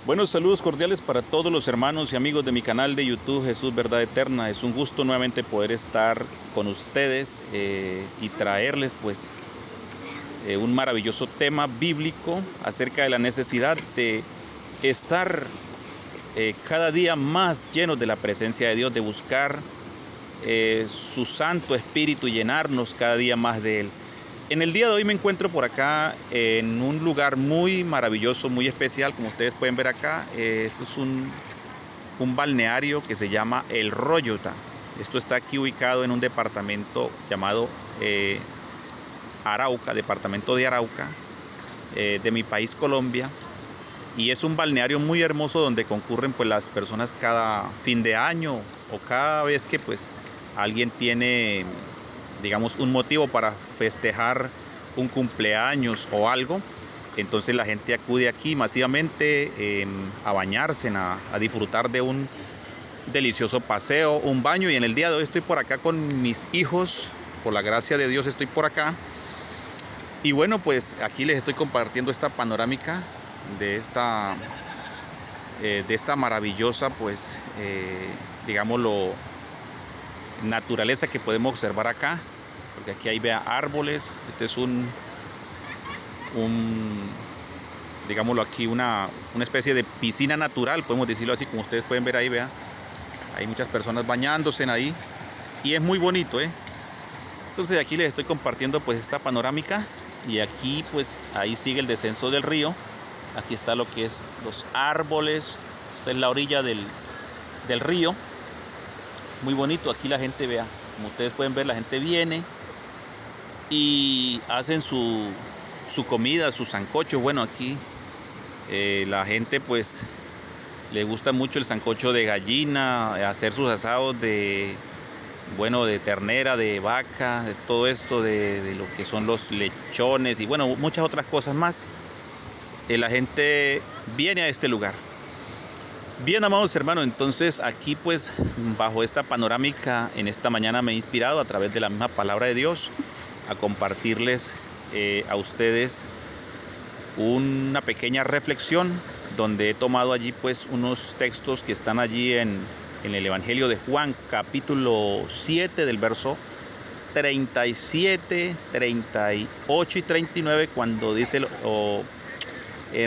Buenos saludos cordiales para todos los hermanos y amigos de mi canal de YouTube Jesús Verdad Eterna. Es un gusto nuevamente poder estar con ustedes y traerles un maravilloso tema bíblico acerca de la necesidad de estar cada día más llenos de la presencia de Dios, de buscar su Santo Espíritu y llenarnos cada día más de Él. En el día de hoy me encuentro por acá en un lugar muy maravilloso, muy especial, como ustedes pueden ver acá. Este es un balneario que se llama El Royota. Esto está aquí ubicado en un departamento llamado Arauca, departamento de Arauca, de mi país Colombia. Y es un balneario muy hermoso donde concurren las personas cada fin de año o cada vez que alguien tiene, digamos, un motivo para festejar un cumpleaños o algo. Entonces la gente acude aquí masivamente a bañarse, a disfrutar de un delicioso paseo, un baño. Y en el día de hoy estoy por acá con mis hijos, por la gracia de Dios estoy por acá. Y bueno, pues aquí les estoy compartiendo esta panorámica de esta maravillosa, digámoslo, naturaleza que podemos observar acá, porque aquí hay árboles. Este es digámoslo aquí, una especie de piscina natural, podemos decirlo así, como ustedes pueden ver ahí, hay muchas personas bañándose ahí y es muy bonito, Entonces aquí les estoy compartiendo esta panorámica, y aquí ahí sigue el descenso del río. Aquí está lo que es los árboles, esta es la orilla del río. Muy bonito, aquí la gente, como ustedes pueden ver, la gente viene y hacen su comida, su sancocho. Bueno, aquí la gente le gusta mucho el sancocho de gallina, hacer sus asados de ternera, de vaca, de todo esto, de lo que son los lechones y muchas otras cosas más. La gente viene a este lugar. Bien, amados hermanos, entonces aquí bajo esta panorámica en esta mañana me he inspirado a través de la misma palabra de Dios a compartirles a ustedes una pequeña reflexión, donde he tomado allí unos textos que están allí en el Evangelio de Juan, capítulo 7, del verso 37, 38 y 39, cuando dice,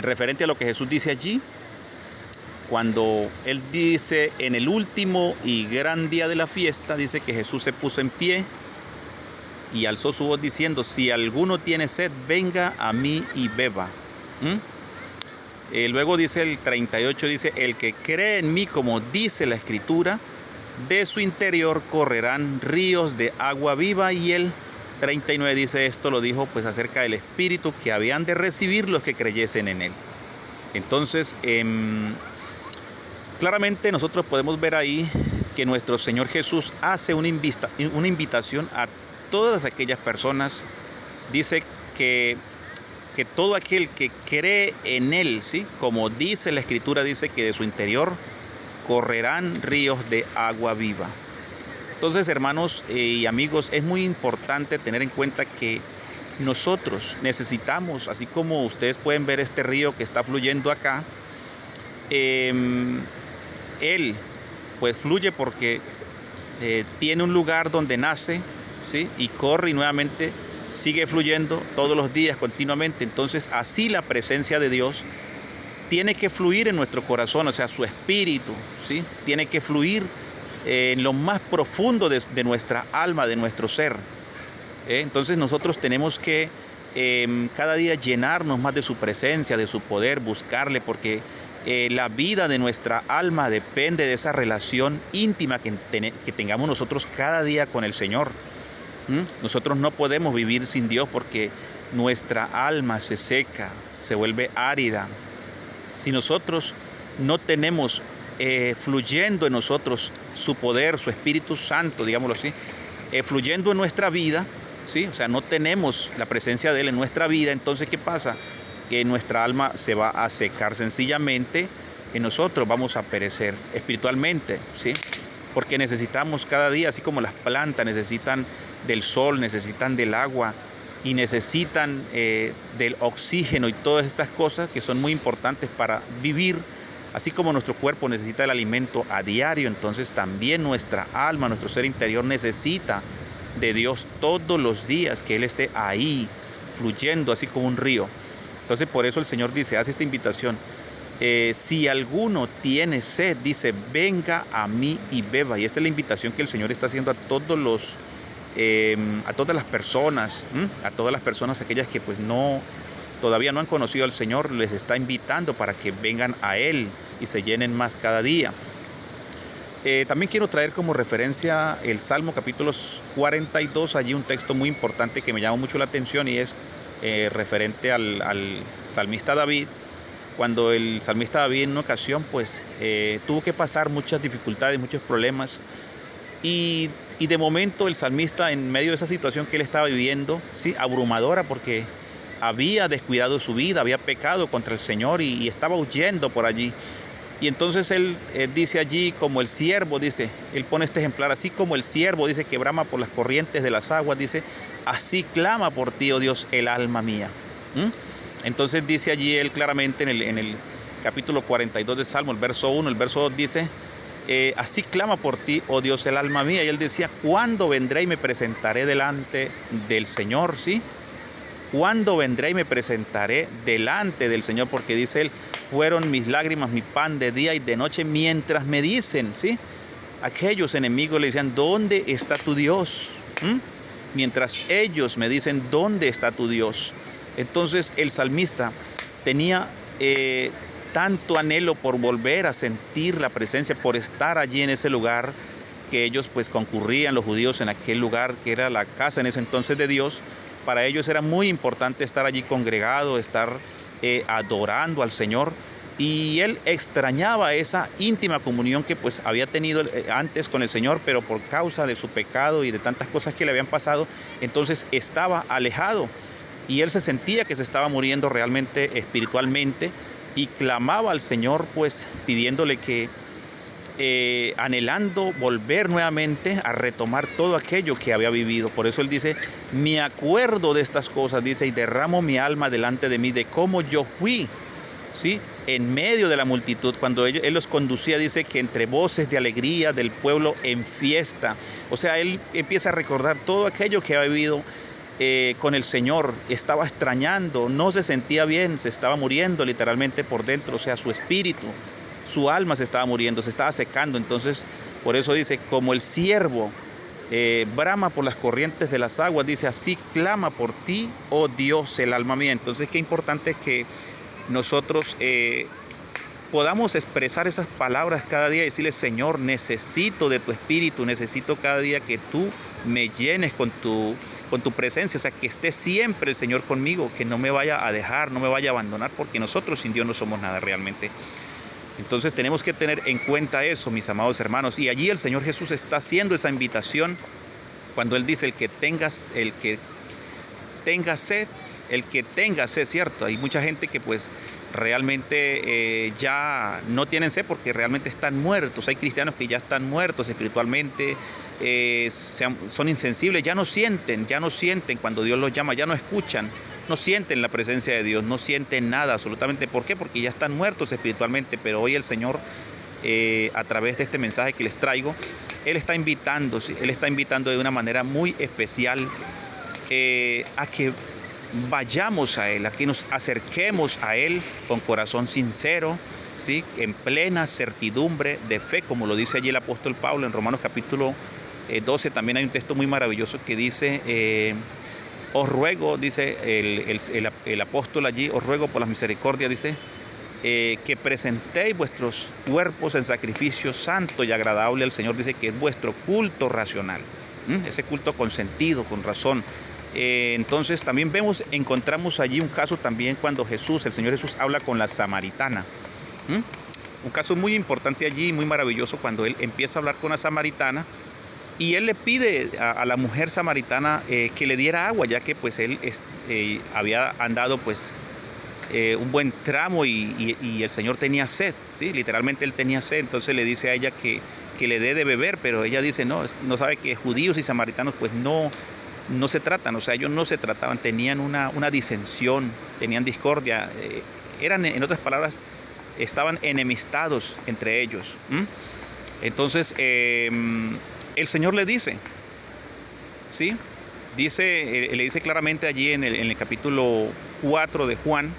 referente a lo que Jesús dice allí, cuando Él dice: en el último y gran día de la fiesta, dice que Jesús se puso en pie y alzó su voz diciendo: si alguno tiene sed, venga a mí y beba. Luego dice el 38, dice: el que cree en mí, como dice la Escritura, de su interior correrán ríos de agua viva. Y el 39 dice: esto lo dijo acerca del Espíritu que habían de recibir los que creyesen en Él. Entonces, claramente nosotros podemos ver ahí que nuestro Señor Jesús hace una invitación a todas aquellas personas. Dice que todo aquel que cree en Él, ¿sí?, como dice la Escritura, dice que de su interior correrán ríos de agua viva. Entonces, hermanos y amigos, es muy importante tener en cuenta que nosotros necesitamos, así como ustedes pueden ver este río que está fluyendo acá, él fluye porque tiene un lugar donde nace, ¿sí?, y corre y nuevamente sigue fluyendo todos los días continuamente. Entonces, así la presencia de Dios tiene que fluir en nuestro corazón, o sea, su espíritu, ¿sí?, tiene que fluir en lo más profundo de nuestra alma, de nuestro ser. Entonces nosotros tenemos que cada día llenarnos más de su presencia, de su poder, buscarle, porque la vida de nuestra alma depende de esa relación íntima que tengamos nosotros cada día con el Señor. Nosotros no podemos vivir sin Dios, porque nuestra alma se seca, se vuelve árida. Si nosotros no tenemos fluyendo en nosotros su poder, su Espíritu Santo, digámoslo así, fluyendo en nuestra vida, ¿sí?, o sea, no tenemos la presencia de Él en nuestra vida, entonces ¿qué pasa? Que nuestra alma se va a secar, sencillamente que nosotros vamos a perecer espiritualmente, ¿sí?, porque necesitamos cada día, así como las plantas necesitan del sol, necesitan del agua y necesitan del oxígeno y todas estas cosas que son muy importantes para vivir. Así como nuestro cuerpo necesita el alimento a diario, entonces también nuestra alma, nuestro ser interior necesita de Dios todos los días, que Él esté ahí, fluyendo así como un río. Entonces por eso el Señor dice, hace esta invitación. Si alguno tiene sed, dice, venga a mí y beba. Y esa es la invitación que el Señor está haciendo a todos los, a todas las personas, a todas las personas aquellas que pues todavía no han conocido al Señor, les está invitando para que vengan a Él y se llenen más cada día. También quiero traer como referencia el Salmo capítulo 42, allí un texto muy importante que me llama mucho la atención y es referente al salmista David. Cuando el salmista David en una ocasión pues tuvo que pasar muchas dificultades, muchos problemas y de momento el salmista, en medio de esa situación que él estaba viviendo, ¿sí?, abrumadora, porque había descuidado su vida, había pecado contra el Señor y estaba huyendo por allí. Y entonces él dice allí, como el siervo, dice, él pone este ejemplar, así como el siervo, dice, que brama por las corrientes de las aguas, dice, así clama por ti, oh Dios, el alma mía. Entonces dice allí él claramente en el capítulo 42 de Salmo, el verso 1, el verso 2 dice, así clama por ti, oh Dios, el alma mía. Y él decía, ¿cuándo vendré y me presentaré delante del Señor? ¿Sí? ¿Cuándo vendré y me presentaré delante del Señor? Porque dice él, fueron mis lágrimas mi pan de día y de noche, mientras me dicen, ¿sí?, aquellos enemigos le decían, ¿dónde está tu Dios? Mientras ellos me dicen, ¿dónde está tu Dios? Entonces el salmista tenía tanto anhelo por volver a sentir la presencia, por estar allí en ese lugar que ellos pues concurrían, los judíos, en aquel lugar que era la casa en ese entonces de Dios. Para ellos era muy importante estar allí congregado, estar adorando al Señor, y él extrañaba esa íntima comunión que pues había tenido antes con el Señor, pero por causa de su pecado y de tantas cosas que le habían pasado, entonces estaba alejado y él se sentía que se estaba muriendo realmente espiritualmente y clamaba al Señor pues pidiéndole que anhelando volver nuevamente a retomar todo aquello que había vivido. Por eso él dice, me acuerdo de estas cosas, dice, y derramo mi alma delante de mí, de cómo yo fui, ¿sí?, en medio de la multitud, cuando él los conducía, dice que entre voces de alegría del pueblo en fiesta. O sea, él empieza a recordar todo aquello que había vivido con el Señor. Estaba extrañando, no se sentía bien, se estaba muriendo literalmente por dentro, o sea, su espíritu, su alma se estaba muriendo, se estaba secando. Entonces, por eso dice, como el siervo brama por las corrientes de las aguas, dice, así clama por ti, oh Dios, el alma mía. Entonces, qué importante es que nosotros podamos expresar esas palabras cada día y decirle, Señor, necesito de tu espíritu, necesito cada día que tú me llenes con tu presencia, o sea, que esté siempre el Señor conmigo, que no me vaya a dejar, no me vaya a abandonar, porque nosotros sin Dios no somos nada realmente. Entonces tenemos que tener en cuenta eso, mis amados hermanos. Y allí el Señor Jesús está haciendo esa invitación cuando Él dice, el que tenga sed, ¿cierto? Hay mucha gente que pues realmente ya no tienen sed porque realmente están muertos. Hay cristianos que ya están muertos espiritualmente, son insensibles, ya no sienten cuando Dios los llama, ya no escuchan. No sienten la presencia de Dios, no sienten nada absolutamente. ¿Por qué? Porque ya están muertos espiritualmente. Pero hoy el Señor, a través de este mensaje que les traigo, Él está invitando de una manera muy especial a que vayamos a Él, a que nos acerquemos a Él con corazón sincero, ¿sí?, en plena certidumbre de fe, como lo dice allí el apóstol Pablo en Romanos capítulo 12. También hay un texto muy maravilloso que dice... os ruego, dice el apóstol allí, os ruego por la misericordia, dice, que presentéis vuestros cuerpos en sacrificio santo y agradable al Señor, dice que es vuestro culto racional, ese culto con sentido, con razón. Entonces también encontramos allí un caso también cuando el Señor Jesús habla con la samaritana. Un caso muy importante allí, muy maravilloso, cuando Él empieza a hablar con la samaritana. Y Él le pide a la mujer samaritana que le diera agua, ya que pues Él había andado pues un buen tramo y el Señor tenía sed, ¿sí? Literalmente Él tenía sed. Entonces le dice a ella que le dé de beber, pero ella dice no sabe que judíos y samaritanos pues no se tratan, o sea, ellos no se trataban, tenían una disensión, tenían discordia, eran, en otras palabras, estaban enemistados entre ellos. Entonces, el Señor le dice, ¿sí? Le dice claramente allí en el capítulo 4 de Juan,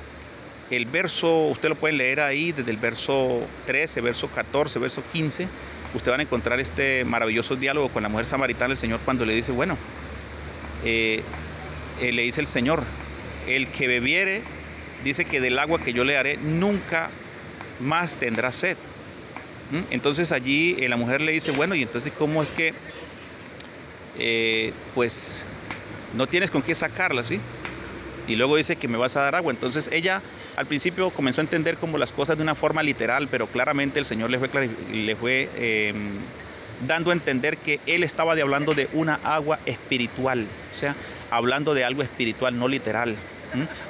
el verso, usted lo puede leer ahí desde el verso 13, verso 14, verso 15, usted van a encontrar este maravilloso diálogo con la mujer samaritana, el Señor cuando le dice, bueno, le dice el Señor, el que bebiere, dice que del agua que yo le daré nunca más tendrá sed. Entonces allí la mujer le dice, bueno, y entonces ¿cómo es que pues no tienes con qué sacarla, ¿sí? Y luego dice que me vas a dar agua. Entonces ella al principio comenzó a entender como las cosas de una forma literal, pero claramente el Señor le fue dando a entender que él estaba hablando de una agua espiritual, o sea, hablando de algo espiritual, no literal.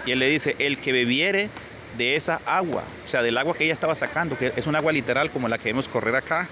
Y él le dice, el que bebiere de esa agua, o sea, del agua que ella estaba sacando, que es un agua literal como la que vemos correr acá